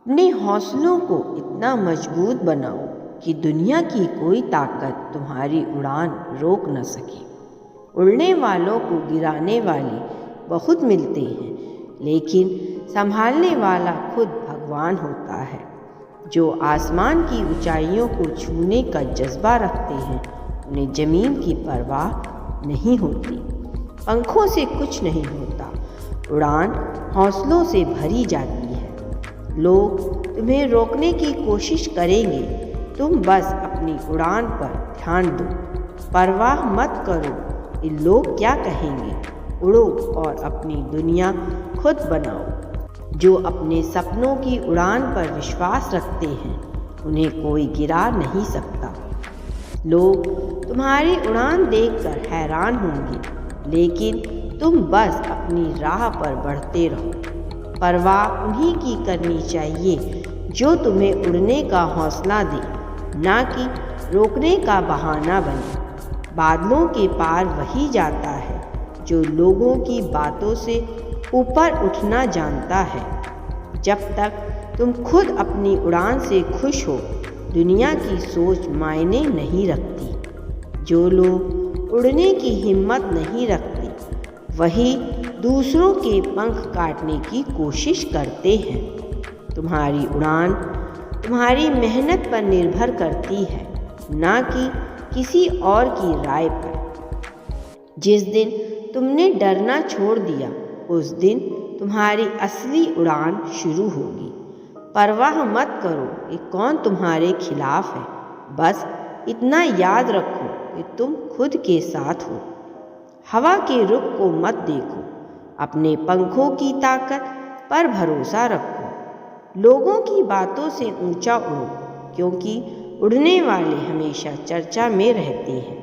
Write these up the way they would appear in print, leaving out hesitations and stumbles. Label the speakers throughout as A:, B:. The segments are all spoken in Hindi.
A: अपने हौसलों को इतना मजबूत बनाओ कि दुनिया की कोई ताकत तुम्हारी उड़ान रोक न सके। उड़ने वालों को गिराने वाले बहुत मिलते हैं, लेकिन संभालने वाला खुद भगवान होता है। जो आसमान की ऊंचाइयों को छूने का जज्बा रखते हैं, उन्हें ज़मीन की परवाह नहीं होती। पंखों से कुछ नहीं होता, उड़ान हौसलों से भरी जाती है। लोग तुम्हें रोकने की कोशिश करेंगे, तुम बस अपनी उड़ान पर ध्यान दो। परवाह मत करो ये लोग क्या कहेंगे, उड़ो और अपनी दुनिया खुद बनाओ। जो अपने सपनों की उड़ान पर विश्वास रखते हैं, उन्हें कोई गिरा नहीं सकता। लोग तुम्हारी उड़ान देखकर हैरान होंगे, लेकिन तुम बस अपनी राह पर बढ़ते रहो। परवाह उन्हीं की करनी चाहिए जो तुम्हें उड़ने का हौसला दे, ना कि रोकने का बहाना बने। बादलों के पार वही जाता है जो लोगों की बातों से ऊपर उठना जानता है। जब तक तुम खुद अपनी उड़ान से खुश हो, दुनिया की सोच मायने नहीं रखती। जो लोग उड़ने की हिम्मत नहीं रखते, वही दूसरों के पंख काटने की कोशिश करते हैं। तुम्हारी उड़ान तुम्हारी मेहनत पर निर्भर करती है, ना कि किसी और की राय पर। जिस दिन तुमने डरना छोड़ दिया, उस दिन तुम्हारी असली उड़ान शुरू होगी। परवाह मत करो कि कौन तुम्हारे खिलाफ है, बस इतना याद रखो कि तुम खुद के साथ हो। हवा के रुख को मत देखो, अपने पंखों की ताकत पर भरोसा रखो। लोगों की बातों से ऊंचा उड़ो, क्योंकि उड़ने वाले हमेशा चर्चा में रहते हैं।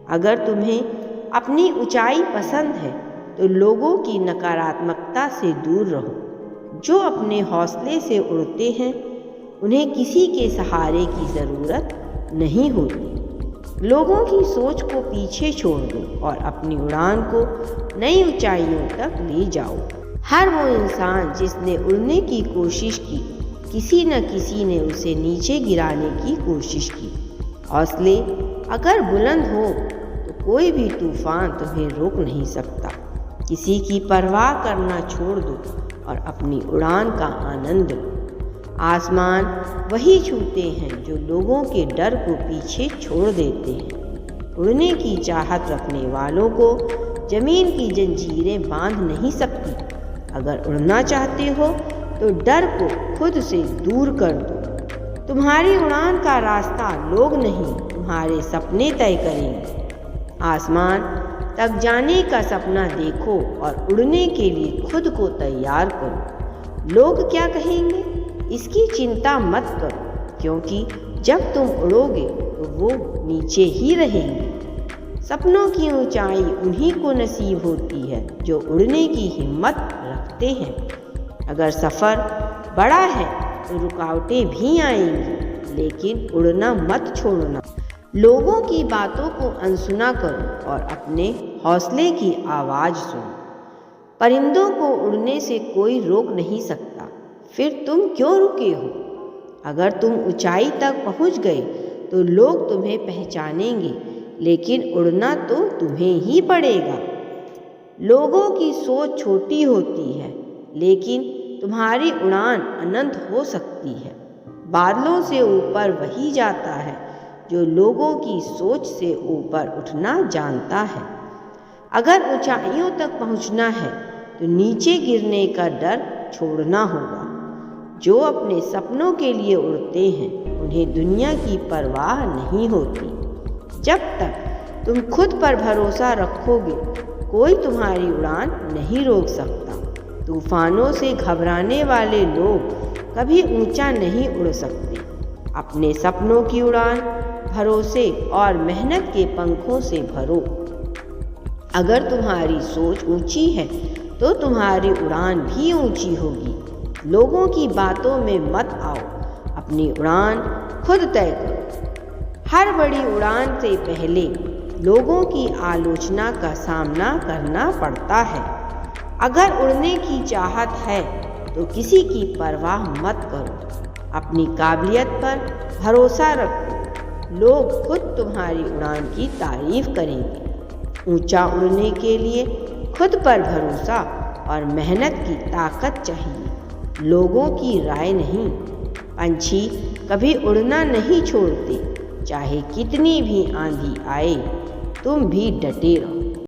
A: अगर तुम्हें अपनी ऊंचाई पसंद है, तो लोगों की नकारात्मकता से दूर रहो। जो अपने हौसले से उड़ते हैं, उन्हें किसी के सहारे की ज़रूरत नहीं होती। लोगों की सोच को पीछे छोड़ दो और अपनी उड़ान को नई ऊंचाइयों तक ले जाओ। हर वो इंसान जिसने उड़ने की कोशिश की, किसी न किसी ने उसे नीचे गिराने की कोशिश की। हौसले अगर बुलंद हो, तो कोई भी तूफान तुम्हें रोक नहीं सकता। किसी की परवाह करना छोड़ दो और अपनी उड़ान का आनंद लो। आसमान वही छूते हैं जो लोगों के डर को पीछे छोड़ देते हैं। उड़ने की चाहत रखने वालों को ज़मीन की जंजीरें बांध नहीं सकती। अगर उड़ना चाहते हो, तो डर को खुद से दूर कर दो। तुम्हारी उड़ान का रास्ता लोग नहीं, तुम्हारे सपने तय करेंगे। आसमान तक जाने का सपना देखो और उड़ने के लिए खुद को तैयार करो। लोग क्या कहेंगे, इसकी चिंता मत करो, क्योंकि जब तुम उड़ोगे तो वो नीचे ही रहेंगे। सपनों की ऊंचाई उन्हीं को नसीब होती है जो उड़ने की हिम्मत रखते हैं। अगर सफ़र बड़ा है तो रुकावटें भी आएंगी, लेकिन उड़ना मत छोड़ना। लोगों की बातों को अनसुना करो और अपने हौसले की आवाज़ सुनो। परिंदों को उड़ने से कोई रोक नहीं सकता, फिर तुम क्यों रुके हो? अगर तुम ऊंचाई तक पहुंच गए, तो लोग तुम्हें पहचानेंगे, लेकिन उड़ना तो तुम्हें ही पड़ेगा। लोगों की सोच छोटी होती है, लेकिन तुम्हारी उड़ान अनंत हो सकती है। बादलों से ऊपर वही जाता है जो लोगों की सोच से ऊपर उठना जानता है। अगर ऊंचाइयों तक पहुंचना है, तो नीचे गिरने का डर छोड़ना होगा। जो अपने सपनों के लिए उड़ते हैं, उन्हें दुनिया की परवाह नहीं होती। जब तक तुम खुद पर भरोसा रखोगे, कोई तुम्हारी उड़ान नहीं रोक सकता। तूफानों से घबराने वाले लोग कभी ऊंचा नहीं उड़ सकते। अपने सपनों की उड़ान भरोसे और मेहनत के पंखों से भरो। अगर तुम्हारी सोच ऊंची है, तो तुम्हारी उड़ान भी ऊंची होगी। लोगों की बातों में मत आओ, अपनी उड़ान खुद तय करो। हर बड़ी उड़ान से पहले लोगों की आलोचना का सामना करना पड़ता है। अगर उड़ने की चाहत है, तो किसी की परवाह मत करो। अपनी काबिलियत पर भरोसा रखो, लोग खुद तुम्हारी उड़ान की तारीफ करेंगे। ऊंचा उड़ने के लिए खुद पर भरोसा और मेहनत की ताकत चाहिए, लोगों की राय नहीं। पंछी कभी उड़ना नहीं छोड़ते, चाहे कितनी भी आंधी आए, तुम भी डटे रहो।